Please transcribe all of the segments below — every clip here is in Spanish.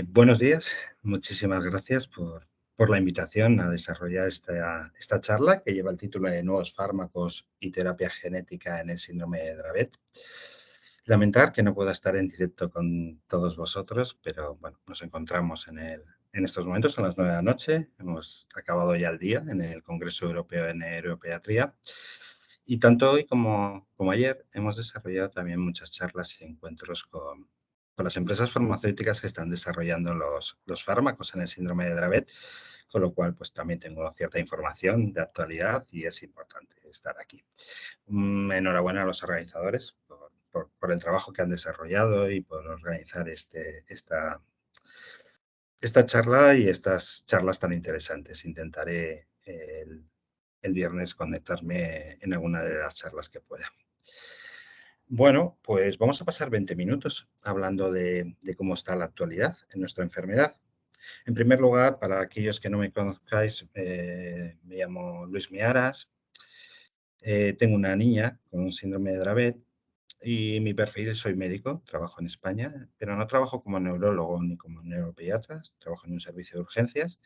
Buenos días, muchísimas gracias por la invitación a desarrollar esta charla que lleva el título de Nuevos fármacos y terapia genética en el síndrome de Dravet. Lamentar que no pueda estar en directo con todos vosotros, pero bueno, nos encontramos en estos momentos a las 9 de la noche. Hemos acabado ya el día en el Congreso Europeo de Neuropediatría. Y tanto hoy como ayer hemos desarrollado también muchas charlas y encuentros con las empresas farmacéuticas que están desarrollando los fármacos en el síndrome de Dravet, con lo cual pues también tengo cierta información de actualidad y es importante estar aquí. Enhorabuena a los organizadores por el trabajo que han desarrollado y por organizar esta charla y estas charlas tan interesantes. Intentaré el viernes conectarme en alguna de las charlas que pueda. Bueno, pues vamos a pasar 20 minutos hablando de cómo está la actualidad en nuestra enfermedad. En primer lugar, para aquellos que no me conozcáis, me llamo Luis Miaras, tengo una niña con síndrome de Dravet y mi perfil, soy médico, trabajo en España, pero no trabajo como neurólogo ni como neuropediatra, trabajo en un servicio de urgencias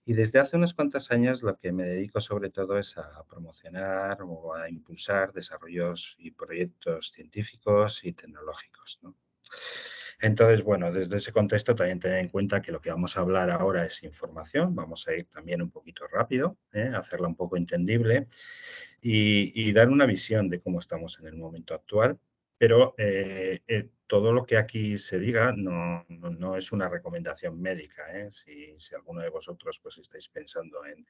y desde hace unos cuantos años lo que me dedico sobre todo es a promocionar o a impulsar desarrollos y proyectos científicos y tecnológicos, ¿no? Entonces, bueno, desde ese contexto también tener en cuenta que lo que vamos a hablar ahora es información, vamos a ir también un poquito rápido, hacerla un poco entendible y dar una visión de cómo estamos en el momento actual, pero todo lo que aquí se diga no es una recomendación médica. Si alguno de vosotros pues estáis pensando en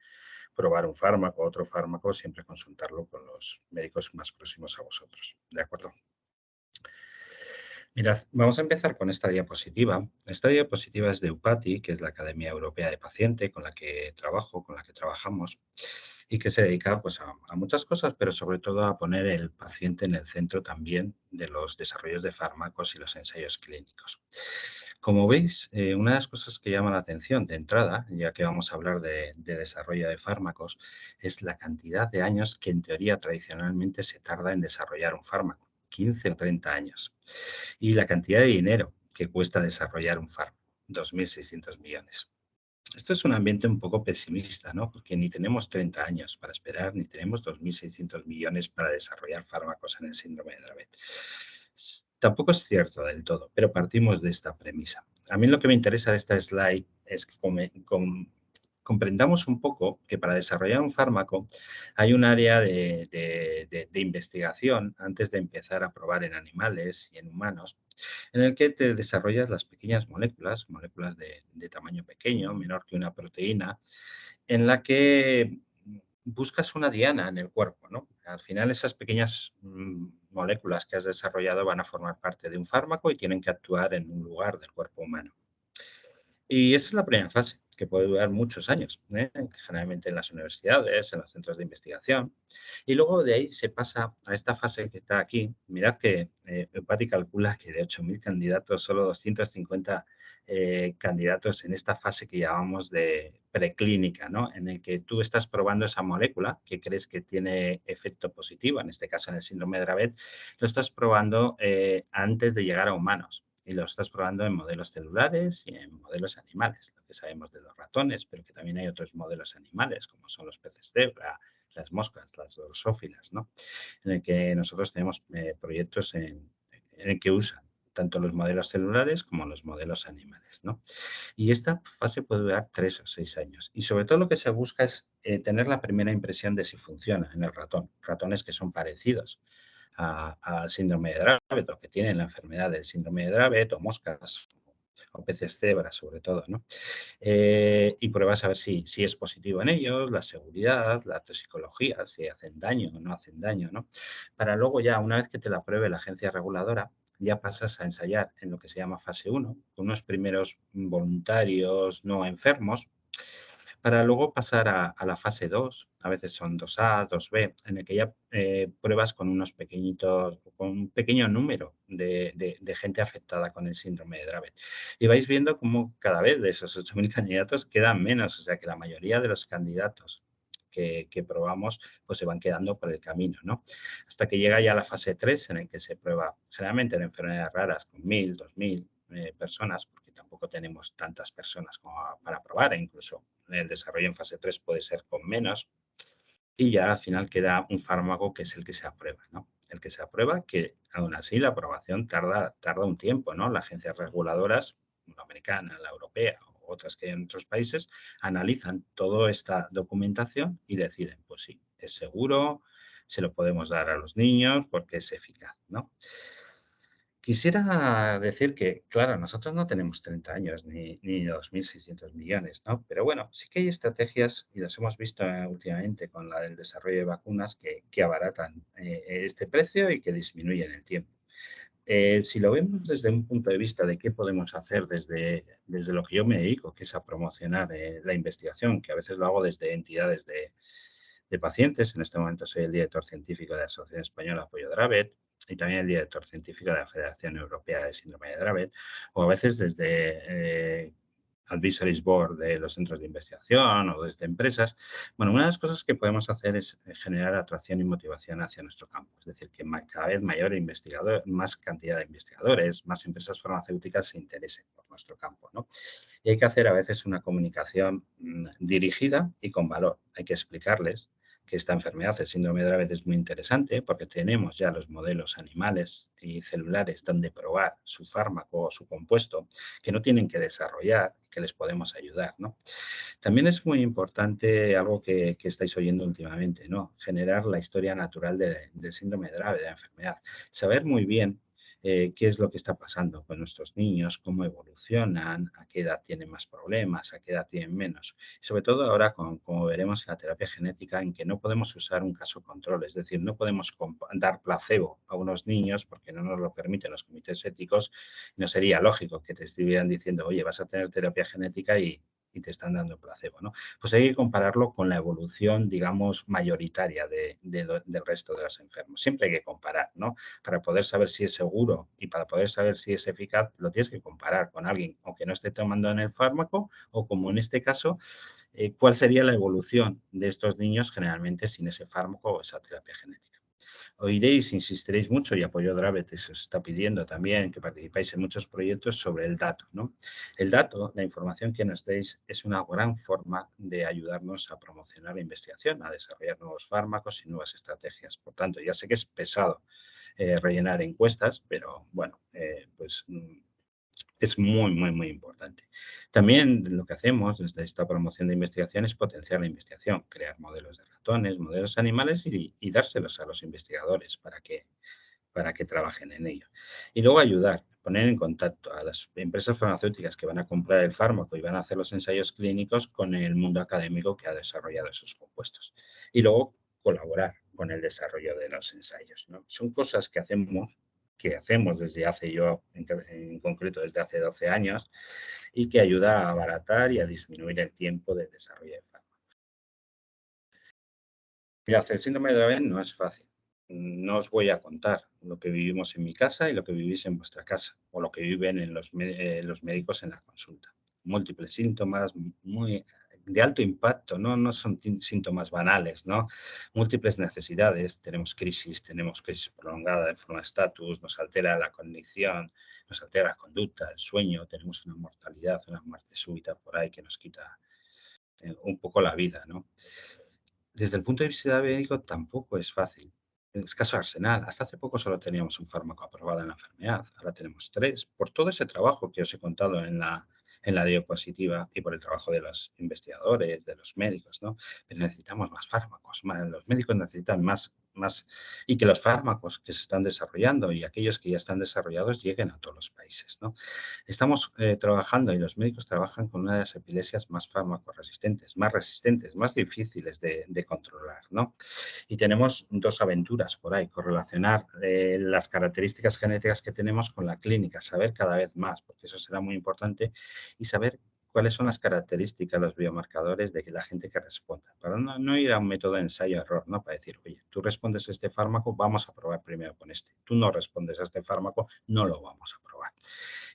probar un fármaco o otro fármaco, siempre consultarlo con los médicos más próximos a vosotros. ¿De acuerdo? Mirad, vamos a empezar con esta diapositiva. Esta diapositiva es de UPATI, que es la Academia Europea de Paciente, con la que trabajo, con la que trabajamos, y que se dedica pues, a muchas cosas, pero sobre todo a poner el paciente en el centro también de los desarrollos de fármacos y los ensayos clínicos. Como veis, una de las cosas que llama la atención de entrada, ya que vamos a hablar de desarrollo de fármacos, es la cantidad de años que en teoría tradicionalmente se tarda en desarrollar un fármaco, 15 o 30 años. Y la cantidad de dinero que cuesta desarrollar un fármaco, 2.600 millones. Esto es un ambiente un poco pesimista, ¿no? Porque ni tenemos 30 años para esperar, ni tenemos 2.600 millones para desarrollar fármacos en el síndrome de Dravet. Tampoco es cierto del todo, pero partimos de esta premisa. A mí lo que me interesa de esta slide es que comprendamos un poco que para desarrollar un fármaco hay un área de investigación antes de empezar a probar en animales y en humanos, en el que te desarrollas las pequeñas moléculas de tamaño pequeño, menor que una proteína, en la que buscas una diana en el cuerpo, ¿no? Al final esas pequeñas moléculas que has desarrollado van a formar parte de un fármaco y tienen que actuar en un lugar del cuerpo humano. Y esa es la primera fase, que puede durar muchos años, generalmente en las universidades, en los centros de investigación. Y luego de ahí se pasa a esta fase que está aquí. Mirad que Eupati calcula que de 8.000 candidatos, solo 250 candidatos en esta fase que llamamos de preclínica, ¿no? En el que tú estás probando esa molécula que crees que tiene efecto positivo, en este caso en el síndrome de Dravet, lo estás probando antes de llegar a humanos y lo estás probando en modelos celulares y en modelos animales, lo que sabemos de los ratones, pero que también hay otros modelos animales, como son los peces cebra, las moscas, las drosófilas, ¿no? En el que nosotros tenemos proyectos en el que usan tanto los modelos celulares como los modelos animales, ¿no? Y esta fase puede durar 3 o 6 años. Y sobre todo lo que se busca es tener la primera impresión de si funciona en el ratón. Ratones que son parecidos al síndrome de Dravet o que tienen la enfermedad del síndrome de Dravet o moscas o peces cebra sobre todo, ¿no? Y pruebas a ver si es positivo en ellos, la seguridad, la toxicología, si hacen daño o no hacen daño, ¿no? Para luego ya, una vez que te la apruebe la agencia reguladora, ya pasas a ensayar en lo que se llama fase 1, con unos primeros voluntarios no enfermos, para luego pasar a la fase 2, a veces son 2A, 2B, en el que ya pruebas con unos pequeñitos, con un pequeño número de gente afectada con el síndrome de Dravet. Y vais viendo cómo cada vez de esos 8.000 candidatos quedan menos, o sea que la mayoría de los candidatos que probamos pues se van quedando por el camino, ¿no? Hasta que llega ya la fase 3 en el que se prueba generalmente en enfermedades raras con 1.000, 2.000 personas, porque tampoco tenemos tantas personas como para probar, e incluso el desarrollo en fase 3 puede ser con menos, y ya al final queda un fármaco que es el que se aprueba, ¿no? El que se aprueba, que aún así la aprobación tarda un tiempo, ¿no? Las agencias reguladoras, la americana, la europea o otras que hay en otros países, analizan toda esta documentación y deciden, pues sí, es seguro, se lo podemos dar a los niños porque es eficaz, ¿no? Quisiera decir que, claro, nosotros no tenemos 30 años ni 2.600 millones, ¿no? Pero bueno, sí que hay estrategias, y las hemos visto últimamente con la del desarrollo de vacunas, que abaratan este precio y que disminuyen el tiempo. Si lo vemos desde un punto de vista de qué podemos hacer desde lo que yo me dedico, que es a promocionar la investigación, que a veces lo hago desde entidades de pacientes. En este momento soy el director científico de la Asociación Española de Apoyo de Dravet y también el director científico de la Federación Europea de Síndrome de Dravet, o a veces desde advisory board de los centros de investigación o desde empresas. Bueno, una de las cosas que podemos hacer es generar atracción y motivación hacia nuestro campo, es decir, que cada vez mayor investigador, más cantidad de investigadores, más empresas farmacéuticas se interesen por nuestro campo, ¿no? Y hay que hacer a veces una comunicación dirigida y con valor. Hay que explicarles que esta enfermedad, el síndrome de Dravet, es muy interesante porque tenemos ya los modelos animales y celulares donde probar su fármaco o su compuesto que no tienen que desarrollar, que les podemos ayudar, ¿no? También es muy importante algo que estáis oyendo últimamente, ¿no? Generar la historia natural del síndrome de Dravet, de la enfermedad. Saber muy bien qué es lo que está pasando con nuestros niños, cómo evolucionan, a qué edad tienen más problemas, a qué edad tienen menos. Y sobre todo ahora, como veremos en la terapia genética, en que no podemos usar un caso control, es decir, no podemos dar placebo a unos niños porque no nos lo permiten los comités éticos. No sería lógico que te estuvieran diciendo, oye, vas a tener terapia genética y te están dando placebo, ¿no? Pues hay que compararlo con la evolución, digamos, mayoritaria del resto de los enfermos. Siempre hay que comparar, ¿no? Para poder saber si es seguro y para poder saber si es eficaz, lo tienes que comparar con alguien, aunque no esté tomando en el fármaco, o como en este caso, cuál sería la evolución de estos niños generalmente sin ese fármaco o esa terapia genética. Oiréis, insistiréis mucho, y Apoyo Dravet se os está pidiendo también que participáis en muchos proyectos sobre el dato, ¿no? El dato, la información que nos deis, es una gran forma de ayudarnos a promocionar la investigación, a desarrollar nuevos fármacos y nuevas estrategias. Por tanto, ya sé que es pesado rellenar encuestas, pero bueno, pues es muy, muy, muy importante. También lo que hacemos desde esta promoción de investigación es potenciar la investigación, crear modelos de ratones, modelos animales y dárselos a los investigadores para que trabajen en ello. Y luego ayudar, poner en contacto a las empresas farmacéuticas que van a comprar el fármaco y van a hacer los ensayos clínicos con el mundo académico que ha desarrollado esos compuestos. Y luego colaborar con el desarrollo de los ensayos, ¿no? Son cosas que hacemos desde hace yo, en concreto desde hace 12 años, y que ayuda a abaratar y a disminuir el tiempo de desarrollo de fármacos. Mira, el síndrome de Dravet no es fácil. No os voy a contar lo que vivimos en mi casa y lo que vivís en vuestra casa, o lo que viven en los médicos en la consulta. Múltiples síntomas muy de alto impacto, ¿no? No son síntomas banales, ¿no? Múltiples necesidades. Tenemos crisis prolongada de forma de estatus, nos altera la cognición, nos altera la conducta, el sueño, tenemos una mortalidad, una muerte súbita por ahí que nos quita un poco la vida, ¿no? Desde el punto de vista médico tampoco es fácil. El escaso arsenal. Hasta hace poco solo teníamos un fármaco aprobado en la enfermedad. Ahora tenemos tres. Por todo ese trabajo que os he contado en la diapositiva y por el trabajo de los investigadores, de los médicos, ¿no? Pero necesitamos más fármacos. Los médicos necesitan más y que los fármacos que se están desarrollando y aquellos que ya están desarrollados lleguen a todos los países, ¿no? Estamos trabajando y los médicos trabajan con una de las epilepsias más resistentes, más difíciles de controlar, ¿no? Y tenemos dos aventuras por ahí, correlacionar las características genéticas que tenemos con la clínica, saber cada vez más, porque eso será muy importante, y saber cuáles son las características, los biomarcadores de la gente que responda, para no ir a un método de ensayo-error, ¿no? Para decir, oye, tú respondes a este fármaco, vamos a probar primero con este. Tú no respondes a este fármaco, no lo vamos a probar.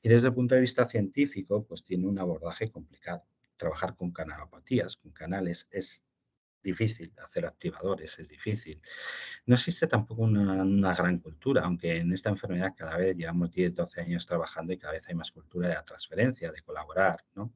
Y desde el punto de vista científico, pues tiene un abordaje complicado. Trabajar con canalopatías, con canales, es difícil hacer activadores, es difícil. No existe tampoco una gran cultura, aunque en esta enfermedad cada vez llevamos 10, 12 años trabajando y cada vez hay más cultura de la transferencia, de colaborar, ¿no?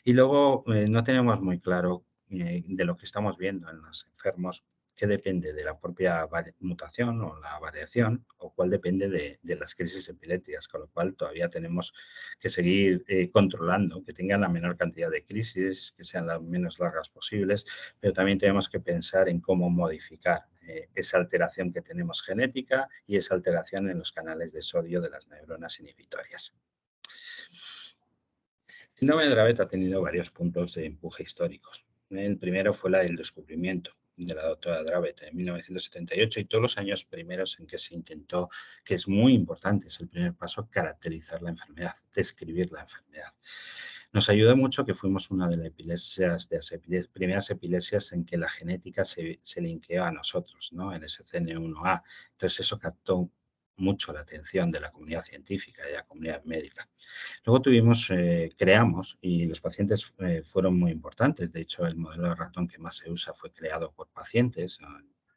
Y luego no tenemos muy claro de lo que estamos viendo en los enfermos, qué depende de la propia mutación o la variación o cuál depende de las crisis epilépticas, con lo cual todavía tenemos que seguir controlando, que tengan la menor cantidad de crisis, que sean las menos largas posibles, pero también tenemos que pensar en cómo modificar esa alteración que tenemos genética y esa alteración en los canales de sodio de las neuronas inhibitorias. Síndrome de Dravet ha tenido varios puntos de empuje históricos. El primero fue el descubrimiento de la doctora Dravet en 1978 y todos los años primeros en que se intentó, que es muy importante, es el primer paso, caracterizar la enfermedad, describir la enfermedad. Nos ayudó mucho que fuimos una de las primeras epilepsias en que la genética se linkeó a nosotros, ¿no? El SCN1A. Entonces eso captó mucho la atención de la comunidad científica y de la comunidad médica. Luego creamos, y los pacientes fueron muy importantes. De hecho, el modelo de ratón que más se usa fue creado por pacientes.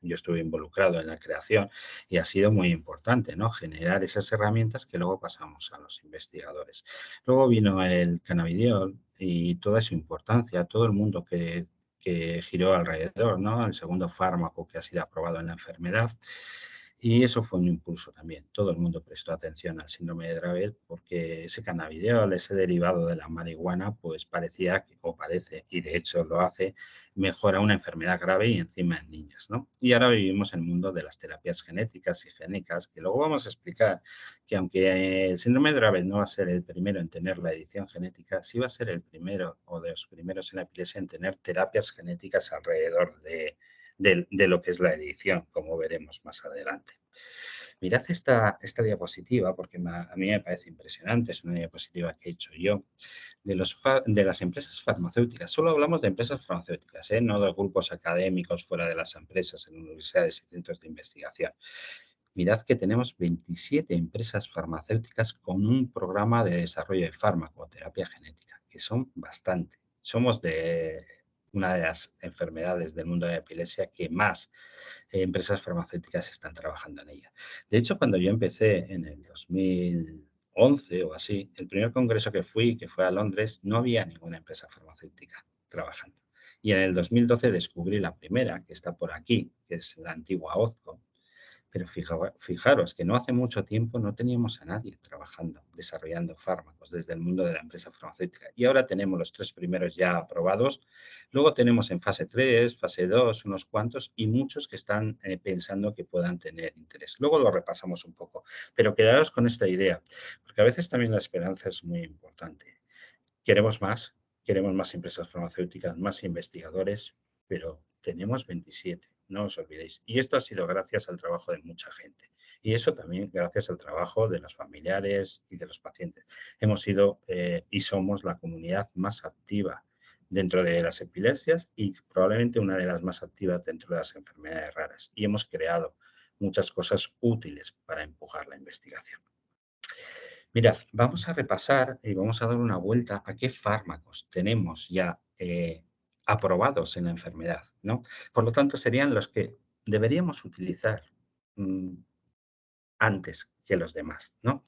Yo estuve involucrado en la creación y ha sido muy importante, ¿no? Generar esas herramientas que luego pasamos a los investigadores. Luego vino el cannabidiol y toda su importancia, todo el mundo que giró alrededor, ¿no? El segundo fármaco que ha sido aprobado en la enfermedad. Y eso fue un impulso también. Todo el mundo prestó atención al síndrome de Dravet porque ese cannabidiol, ese derivado de la marihuana, pues parecía, o parece, y de hecho lo hace, mejora una enfermedad grave y encima en niños, ¿no? Y ahora vivimos en el mundo de las terapias genéticas y génicas, que luego vamos a explicar que aunque el síndrome de Dravet no va a ser el primero en tener la edición genética, sí va a ser el primero o de los primeros en la epilepsia en tener terapias genéticas alrededor de lo que es la edición, como veremos más adelante. Mirad esta diapositiva, porque a mí me parece impresionante, es una diapositiva que he hecho yo, de las empresas farmacéuticas. Solo hablamos de empresas farmacéuticas, no de grupos académicos fuera de las empresas, en universidades y centros de investigación. Mirad que tenemos 27 empresas farmacéuticas con un programa de desarrollo de fármaco, terapia genética, que son bastante. Somos de una de las enfermedades del mundo de la epilepsia que más empresas farmacéuticas están trabajando en ella. De hecho, cuando yo empecé en el 2011 o así, el primer congreso que fui, que fue a Londres, no había ninguna empresa farmacéutica trabajando. Y en el 2012 descubrí la primera, que está por aquí, que es la antigua OZCO, pero fijaros que no hace mucho tiempo no teníamos a nadie trabajando, desarrollando fármacos desde el mundo de la empresa farmacéutica. Y ahora tenemos los 3 primeros ya aprobados. Luego tenemos en fase 3, fase 2, unos cuantos y muchos que están pensando que puedan tener interés. Luego lo repasamos un poco, pero quedaros con esta idea, porque a veces también la esperanza es muy importante. Queremos más empresas farmacéuticas, más investigadores, pero tenemos 27, no os olvidéis. Y esto ha sido gracias al trabajo de mucha gente. Y eso también gracias al trabajo de los familiares y de los pacientes. Hemos sido y somos la comunidad más activa dentro de las epilepsias y probablemente una de las más activas dentro de las enfermedades raras. Y hemos creado muchas cosas útiles para empujar la investigación. Mirad, vamos a repasar y vamos a dar una vuelta a qué fármacos tenemos ya aprobados en la enfermedad, ¿no? Por lo tanto, serían los que deberíamos utilizar mm, antes que los demás, ¿no?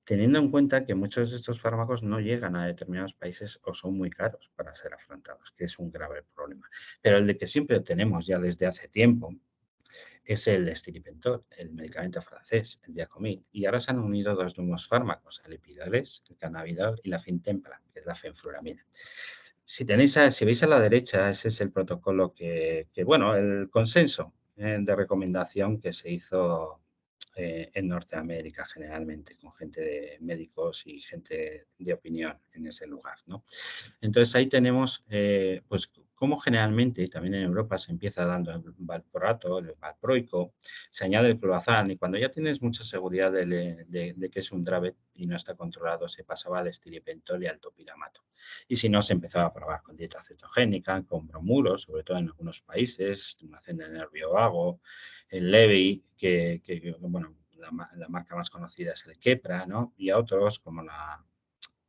Teniendo en cuenta que muchos de estos fármacos no llegan a determinados países o son muy caros para ser afrontados, que es un grave problema. Pero el de que siempre tenemos ya desde hace tiempo es el estiripentol, el medicamento francés, el Diacomil. Y ahora se han unido dos nuevos fármacos, el Epidiolex, el Cannabidiol y la Fintempla, que es la fenfluramina. Si veis a la derecha, ese es el protocolo bueno, el consenso de recomendación que se hizo en Norteamérica generalmente, con gente de médicos y gente de opinión en ese lugar, ¿no? Entonces ahí tenemos, pues, cómo generalmente también en Europa se empieza dando el valproato, el valproico, se añade el clobazam y cuando ya tienes mucha seguridad de que es un Dravet y no está controlado, se pasaba al estiripentol y al topiramato. Y si no, se empezaba a probar con dieta cetogénica, con bromuro, sobre todo en algunos países, estimulación del nervio vago, el Levi, bueno, la marca más conocida es el Keppra, ¿no? Y a otros como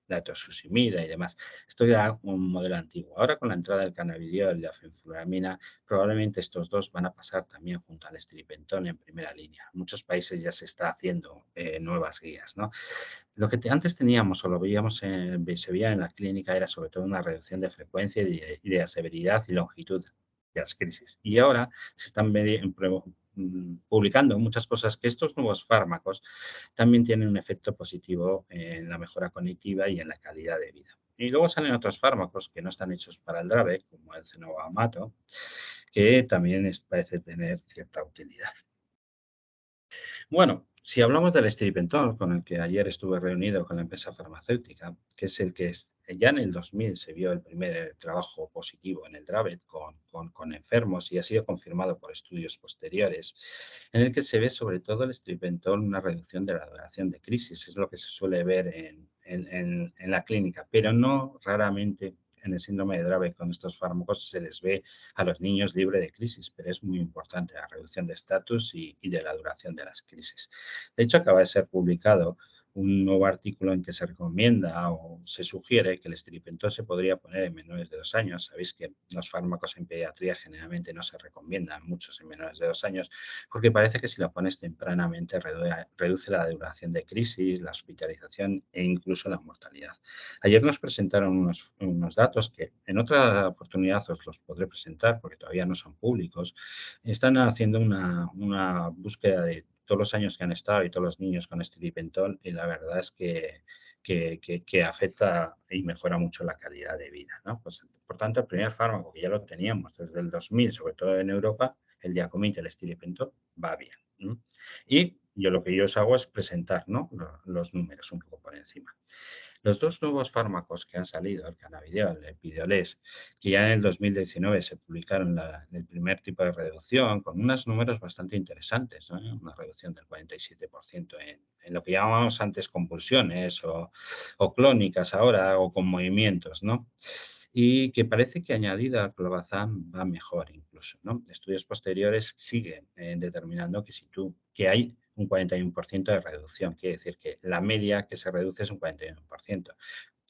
la tosusimida y demás. Esto ya un modelo antiguo. Ahora con la entrada del cannabidiol y la fenfluramina, probablemente estos dos van a pasar también junto al estripentol en primera línea. En muchos países ya se está haciendo nuevas guías, ¿no? Lo que antes teníamos o lo veíamos se veía en la clínica era sobre todo una reducción de frecuencia y de la severidad y longitud de las crisis. Y ahora se están publicando muchas cosas que estos nuevos fármacos también tienen un efecto positivo en la mejora cognitiva y en la calidad de vida. Y luego salen otros fármacos que no están hechos para el Dravet, como el cenobamato, que también parece tener cierta utilidad. Bueno, si hablamos del estripentol, con el que ayer estuve reunido con la empresa farmacéutica, que es el que ya en el 2000 se vio el primer trabajo positivo en el Dravet con enfermos y ha sido confirmado por estudios posteriores, en el que se ve sobre todo el estripentol una reducción de la duración de crisis, es lo que se suele ver en la clínica, pero no raramente en el síndrome de Dravet con estos fármacos se les ve a los niños libre de crisis, pero es muy importante la reducción de estatus y de la duración de las crisis. De hecho, acaba de ser publicado un nuevo artículo en que se recomienda o se sugiere que el estripentol se podría poner en menores de 2 años. Sabéis que los fármacos en pediatría generalmente no se recomiendan muchos en menores de 2 años porque parece que si lo pones tempranamente reduce la duración de crisis, la hospitalización e incluso la mortalidad. Ayer nos presentaron unos datos que en otra oportunidad os los podré presentar porque todavía no son públicos. Están haciendo una búsqueda de todos los años que han estado y todos los niños con estripentol y la verdad es que afecta y mejora mucho la calidad de vida, ¿no? Pues, por tanto, el primer fármaco que ya lo teníamos desde el 2000, sobre todo en Europa, el Diacomit, el estripentol, va bien. Y yo lo que yo os hago es presentar, ¿no?, los números un poco por encima. Los dos nuevos fármacos que han salido, el cannabidiol, el Epidiolex, que ya en el 2019 se publicaron el primer tipo de reducción con unos números bastante interesantes, ¿no? Una reducción del 47% en lo que llamábamos antes convulsiones o clónicas ahora o con movimientos, ¿no? Y que parece que añadida al clobazam va mejor incluso, ¿no? Estudios posteriores siguen determinando que hay un 41% de reducción, quiere decir que la media que se reduce es un 41%.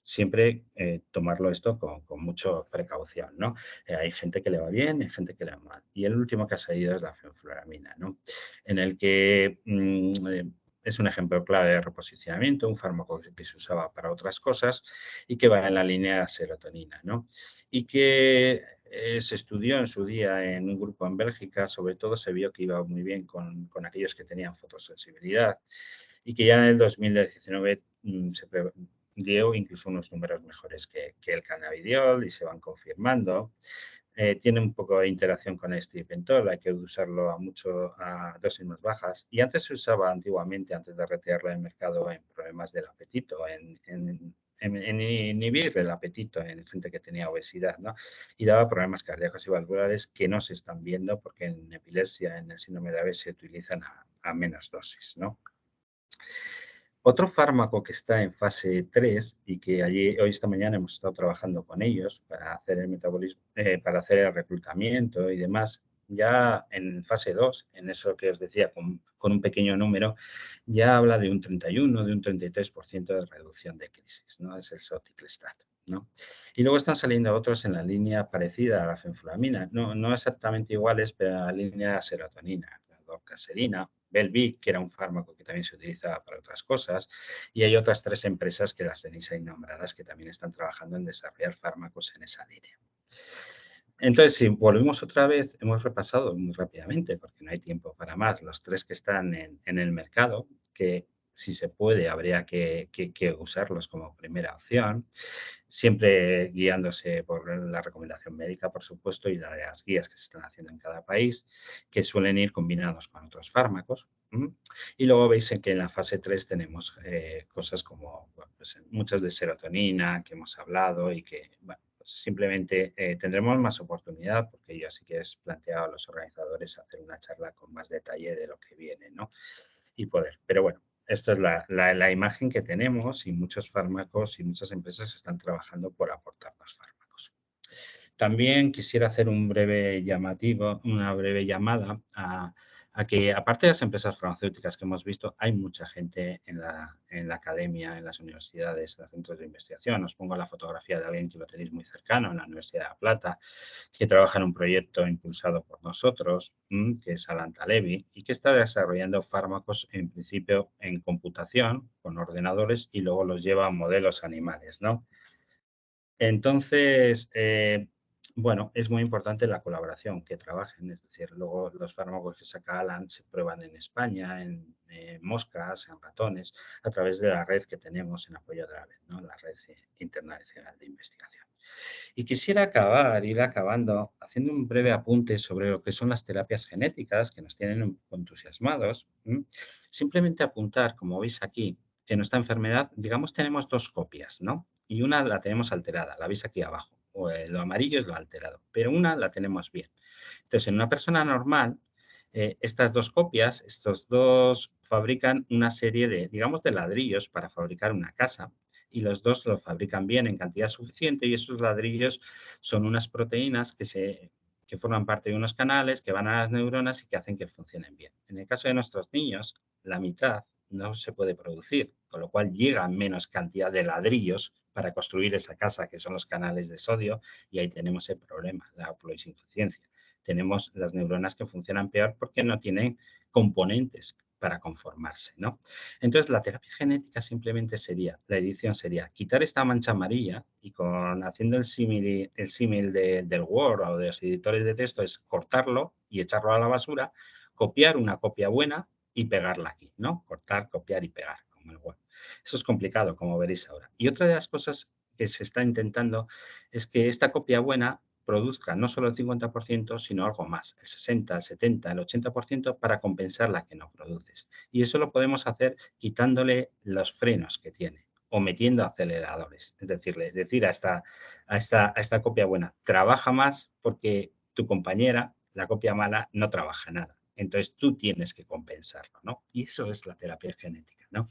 Siempre tomarlo esto con mucha precaución, ¿no? Hay gente que le va bien, hay gente que le va mal. Y el último que ha salido es la fenfluramina, ¿no? En el que es un ejemplo clave de reposicionamiento, un fármaco que se usaba para otras cosas y que va en la línea serotonina, ¿no? Y que se estudió en su día en un grupo en Bélgica, sobre todo se vio que iba muy bien con aquellos que tenían fotosensibilidad y que ya en el 2019 se dio incluso unos números mejores que el cannabidiol y se van confirmando. Tiene un poco de interacción con el estripentol, hay que usarlo a dosis más bajas. Y antes se usaba antiguamente, antes de retirarlo del mercado, en problemas del apetito, en inhibir el apetito en gente que tenía obesidad, ¿no? Y daba problemas cardíacos y valvulares que no se están viendo porque en epilepsia, en el síndrome de Dravet, se utilizan a menos dosis, ¿no? Otro fármaco que está en fase 3 y que hoy esta mañana hemos estado trabajando con ellos para hacer el metabolismo, para hacer el reclutamiento y demás, ya en fase 2, en eso que os decía, con un pequeño número, ya habla de un 31, de un 33% de reducción de crisis, ¿no? Es el soticlestat, ¿no? Y luego están saliendo otros en la línea parecida a la fenfluramina, no exactamente iguales, pero en la línea serotonina, la dorcaserina, Belvic, que era un fármaco que también se utilizaba para otras cosas, y hay otras 3 empresas que las tenéis ahí nombradas que también están trabajando en desarrollar fármacos en esa línea. Entonces, si volvemos otra vez, hemos repasado muy rápidamente, porque no hay tiempo para más, los 3 que están en el mercado, que si se puede habría que usarlos como primera opción, siempre guiándose por la recomendación médica, por supuesto, y las guías que se están haciendo en cada país, que suelen ir combinados con otros fármacos. Y luego veis que en la fase 3 tenemos cosas como bueno, pues, muchas de serotonina que hemos hablado y que bueno, pues simplemente tendremos más oportunidad porque yo sí que he planteado a los organizadores hacer una charla con más detalle de lo que viene, ¿no? Y poder. Pero bueno, esta es la imagen que tenemos y muchos fármacos y muchas empresas están trabajando por aportar más fármacos. También quisiera hacer una breve llamada a a que, aparte de las empresas farmacéuticas que hemos visto, hay mucha gente en la academia, en las universidades, en los centros de investigación. Os pongo la fotografía de alguien que lo tenéis muy cercano, en la Universidad de La Plata, que trabaja en un proyecto impulsado por nosotros, que es Alan Talebi, y que está desarrollando fármacos, en principio, en computación, con ordenadores, y luego los lleva a modelos animales, ¿no? Entonces, bueno, es muy importante la colaboración, que trabajen, es decir, luego los fármacos que saca Alan se prueban en España, en moscas, en ratones, a través de la red que tenemos en apoyo de la red, ¿no? La red internacional de investigación. Y quisiera ir acabando, haciendo un breve apunte sobre lo que son las terapias genéticas, que nos tienen un poco entusiasmados. Simplemente apuntar, como veis aquí, que nuestra enfermedad, digamos, tenemos dos copias, ¿no? Y una la tenemos alterada, la veis aquí abajo. Lo amarillo es lo alterado, pero una la tenemos bien. Entonces, en una persona normal, estas dos copias, estos dos fabrican una serie de, digamos, de ladrillos para fabricar una casa, y los dos lo fabrican bien en cantidad suficiente, y esos ladrillos son unas proteínas que forman parte de unos canales que van a las neuronas y que hacen que funcionen bien. En el caso de nuestros niños, la mitad no se puede producir, con lo cual llega menos cantidad de ladrillos para construir esa casa, que son los canales de sodio, y ahí tenemos el problema, la haploinsuficiencia. Tenemos las neuronas que funcionan peor porque no tienen componentes para conformarse, ¿no? Entonces, la terapia genética simplemente sería, la edición sería quitar esta mancha amarilla y haciendo el símil del Word o de los editores de texto es cortarlo y echarlo a la basura, copiar una copia buena y pegarla aquí, ¿no? Cortar, copiar y pegar, como el Word. Eso es complicado, como veréis ahora. Y otra de las cosas que se está intentando es que esta copia buena produzca no solo el 50%, sino algo más, el 60, el 70, el 80% para compensar la que no produces. Y eso lo podemos hacer quitándole los frenos que tiene o metiendo aceleradores. Es decir a esta copia buena, trabaja más porque tu compañera, la copia mala, no trabaja nada. Entonces tú tienes que compensarlo, ¿no? Y eso es la terapia genética, ¿no?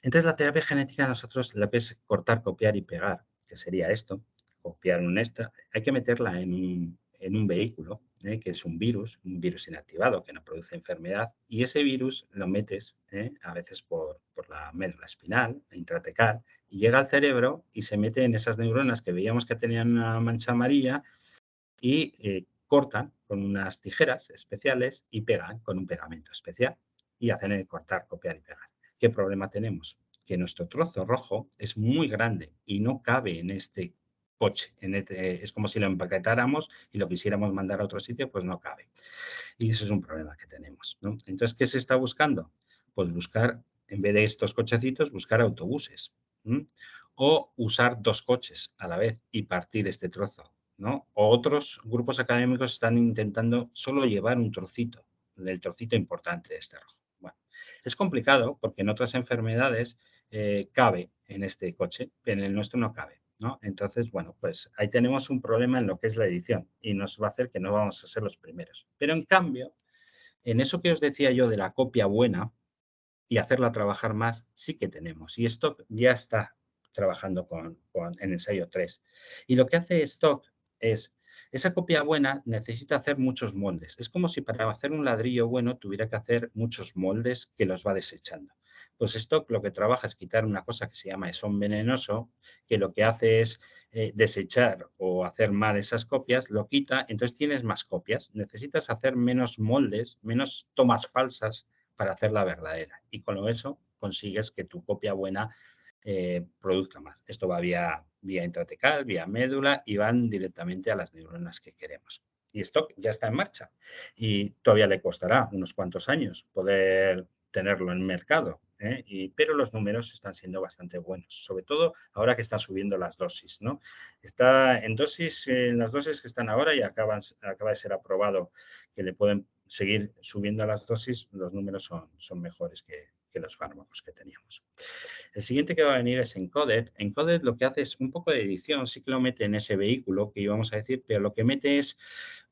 Entonces la terapia genética nosotros lo que es cortar, copiar y pegar, que sería esto, copiar un extra, hay que meterla en un vehículo, que es un virus inactivado que no produce enfermedad, y ese virus lo metes a veces por la médula espinal, intratecal, y llega al cerebro y se mete en esas neuronas que veíamos que tenían una mancha amarilla y cortan con unas tijeras especiales y pegan con un pegamento especial y hacen el cortar, copiar y pegar. ¿Qué problema tenemos? Que nuestro trozo rojo es muy grande y no cabe en este coche. Es como si lo empaquetáramos y lo quisiéramos mandar a otro sitio, pues no cabe. Y eso es un problema que tenemos, ¿no? Entonces, ¿qué se está buscando? Pues buscar, en vez de estos cochecitos, buscar autobuses. ¿M? O usar dos coches a la vez y partir este trozo, ¿no? O otros grupos académicos están intentando solo llevar un trocito, el trocito importante de este rojo. Bueno, es complicado porque en otras enfermedades cabe en este coche, pero en el nuestro no cabe, ¿no? Entonces, bueno, pues ahí tenemos un problema en lo que es la edición y nos va a hacer que no vamos a ser los primeros. Pero en cambio, en eso que os decía yo de la copia buena y hacerla trabajar más, sí que tenemos. Y Stock ya está trabajando en ensayo 3. Y lo que hace Stock es, esa copia buena necesita hacer muchos moldes. Es como si para hacer un ladrillo bueno tuviera que hacer muchos moldes que los va desechando. Pues Stock lo que trabaja es quitar una cosa que se llama esón venenoso, que lo que hace es desechar o hacer mal esas copias, lo quita, entonces tienes más copias. Necesitas hacer menos moldes, menos tomas falsas para hacer la verdadera. Y con eso consigues que tu copia buena produzca más. Esto va vía intratecal, vía médula y van directamente a las neuronas que queremos. Y esto ya está en marcha y todavía le costará unos cuantos años poder tenerlo en mercado, pero los números están siendo bastante buenos, sobre todo ahora que están subiendo las dosis, ¿no? Está en dosis, en las dosis que están ahora y acaba de ser aprobado que le pueden seguir subiendo las dosis, los números son mejores que los fármacos que teníamos. El siguiente que va a venir es Encoded. Encoded lo que hace es un poco de edición, sí que lo mete en ese vehículo que íbamos a decir, pero lo que mete es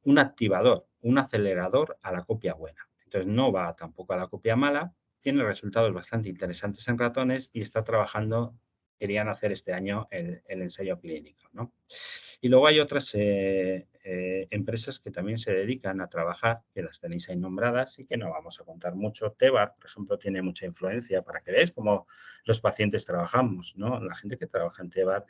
un activador, un acelerador a la copia buena. Entonces no va tampoco a la copia mala, tiene resultados bastante interesantes en ratones y está trabajando, querían hacer este año el ensayo clínico, ¿no? Y luego hay otras empresas que también se dedican a trabajar, que las tenéis ahí nombradas y que no vamos a contar mucho. Tebar, por ejemplo, tiene mucha influencia para que veáis cómo los pacientes trabajamos, ¿no? La gente que trabaja en Tebar,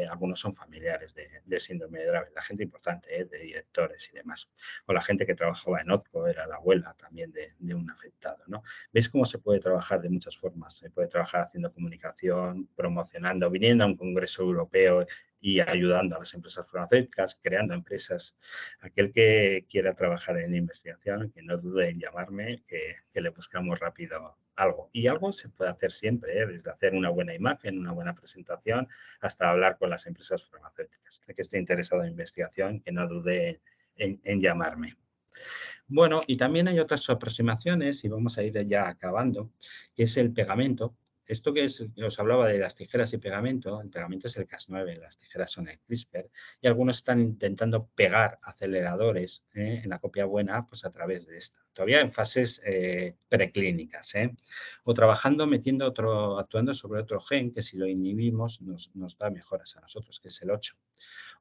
algunos son familiares de síndrome de Dravet, la gente importante, de directores y demás. O la gente que trabajaba en OZCO, era la abuela también de un afectado, ¿no? ¿Veis cómo se puede trabajar de muchas formas? Se puede trabajar haciendo comunicación, promocionando, viniendo a un congreso europeo y ayudando a las empresas farmacéuticas, creando empresas. Aquel que quiera trabajar en investigación, que no dude en llamarme, que le buscamos rápido algo. Y algo se puede hacer siempre, desde hacer una buena imagen, una buena presentación, hasta hablar con las empresas farmacéuticas. El que esté interesado en investigación, que no dude en llamarme. Bueno, y también hay otras aproximaciones, y vamos a ir ya acabando, que es el pegamento. Esto que os hablaba de las tijeras y pegamento, el pegamento es el Cas9, las tijeras son el CRISPR, y algunos están intentando pegar aceleradores en la copia buena pues a través de esta. Todavía en fases preclínicas, o trabajando, actuando sobre otro gen que si lo inhibimos nos da mejoras a nosotros, que es el 8.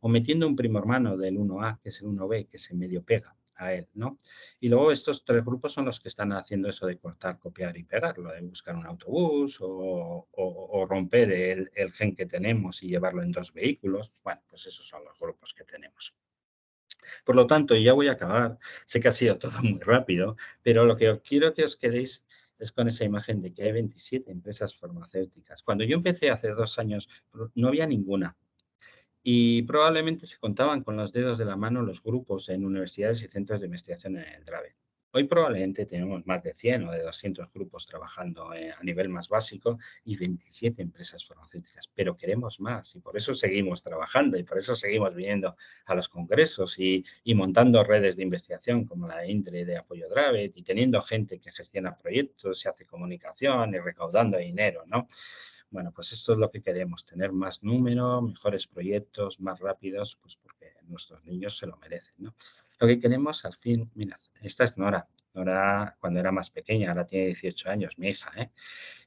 O metiendo un primo hermano del 1A, que es el 1B, que se medio pega a él, ¿no? Y luego estos tres grupos son los que están haciendo eso de cortar, copiar y pegar, lo de buscar un autobús o romper el gen que tenemos y llevarlo en dos vehículos. Bueno, pues esos son los grupos que tenemos. Por lo tanto, ya voy a acabar. Sé que ha sido todo muy rápido, pero lo que quiero que os quedéis es con esa imagen de que hay 27 empresas farmacéuticas. Cuando yo empecé hace 2 años, no había ninguna. Y probablemente se contaban con los dedos de la mano los grupos en universidades y centros de investigación en el Dravet. Hoy probablemente tenemos más de 100 o de 200 grupos trabajando a nivel más básico y 27 empresas farmacéuticas, pero queremos más y por eso seguimos trabajando y por eso seguimos viniendo a los congresos y montando redes de investigación como la de INDRE de apoyo Dravet y teniendo gente que gestiona proyectos y hace comunicación y recaudando dinero, ¿no? Bueno, pues esto es lo que queremos, tener más número, mejores proyectos, más rápidos, pues porque nuestros niños se lo merecen, ¿no? Lo que queremos al fin, mira, esta es Nora. Nora cuando era más pequeña, ahora tiene 18 años, mi hija, ¿eh?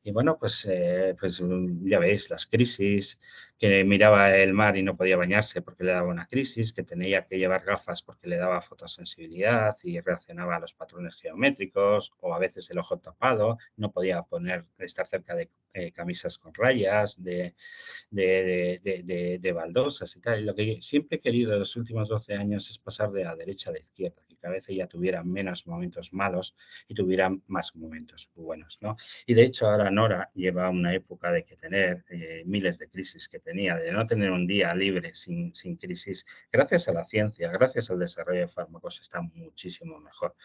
Y bueno, ya veis, las crisis, que miraba el mar y no podía bañarse porque le daba una crisis, que tenía que llevar gafas porque le daba fotosensibilidad y reaccionaba a los patrones geométricos, o a veces el ojo tapado, no podía estar cerca de camisas con rayas, de baldosas y tal. Y lo que siempre he querido en los últimos 12 años es pasar de la derecha a la izquierda, que cada vez ella tuviera menos momentos malos y tuviera más momentos buenos, ¿no? Y de hecho ahora Nora lleva una época de que tener miles de crisis que tenía, de no tener un día libre sin crisis. Gracias a la ciencia, gracias al desarrollo de fármacos está muchísimo mejor.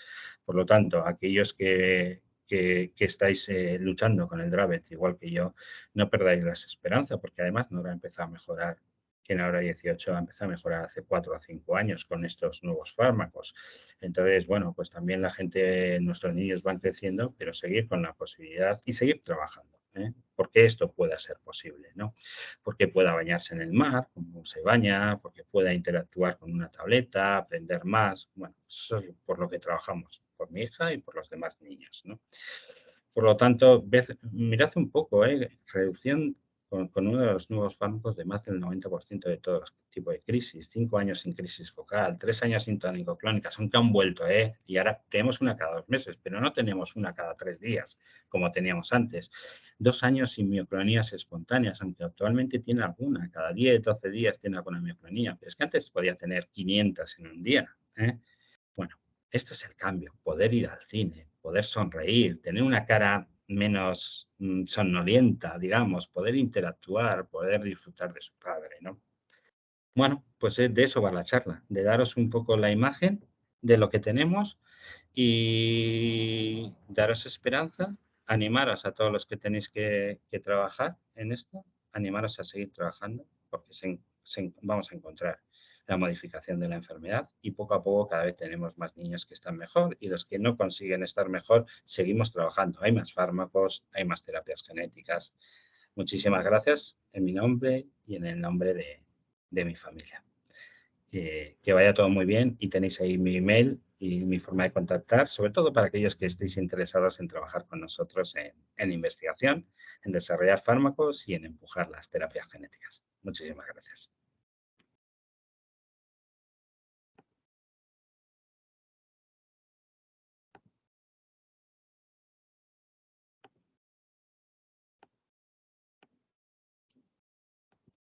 Por lo tanto, aquellos que estáis luchando con el Dravet, igual que yo, no perdáis las esperanzas, porque además Nora ha empezado a mejorar, tiene ahora 18, ha empezado a mejorar hace 4 o 5 años con estos nuevos fármacos. Entonces, bueno, pues también la gente, nuestros niños van creciendo, pero seguir con la posibilidad y seguir trabajando, porque esto pueda ser posible, ¿no? Porque pueda bañarse en el mar, como se baña, porque pueda interactuar con una tableta, aprender más. Bueno, eso es por lo que trabajamos, por mi hija y por los demás niños, ¿no? Por lo tanto, mirad un poco, reducción con uno de los nuevos fármacos de más del 90% de todos los tipos de crisis, 5 años sin crisis focal, 3 años sin tónico-clónicas, aunque han vuelto, y ahora tenemos una cada 2 meses, pero no tenemos una cada 3 días, como teníamos antes. 2 años sin mioclonías espontáneas, aunque actualmente tiene alguna, cada 10, 12 días tiene alguna mioclonía, pero es que antes podía tener 500 en un día, Bueno, esto es el cambio, poder ir al cine, poder sonreír, tener una cara menos somnolienta, digamos, poder interactuar, poder disfrutar de su padre, ¿no? Bueno, pues de eso va la charla, de daros un poco la imagen de lo que tenemos y daros esperanza, animaros a todos los que tenéis que trabajar en esto, animaros a seguir trabajando porque vamos a encontrar la modificación de la enfermedad y poco a poco cada vez tenemos más niños que están mejor y los que no consiguen estar mejor seguimos trabajando. Hay más fármacos, hay más terapias genéticas. Muchísimas gracias en mi nombre y en el nombre de mi familia. Que vaya todo muy bien y tenéis ahí mi email y mi forma de contactar, sobre todo para aquellos que estéis interesados en trabajar con nosotros en investigación, en desarrollar fármacos y en empujar las terapias genéticas. Muchísimas gracias.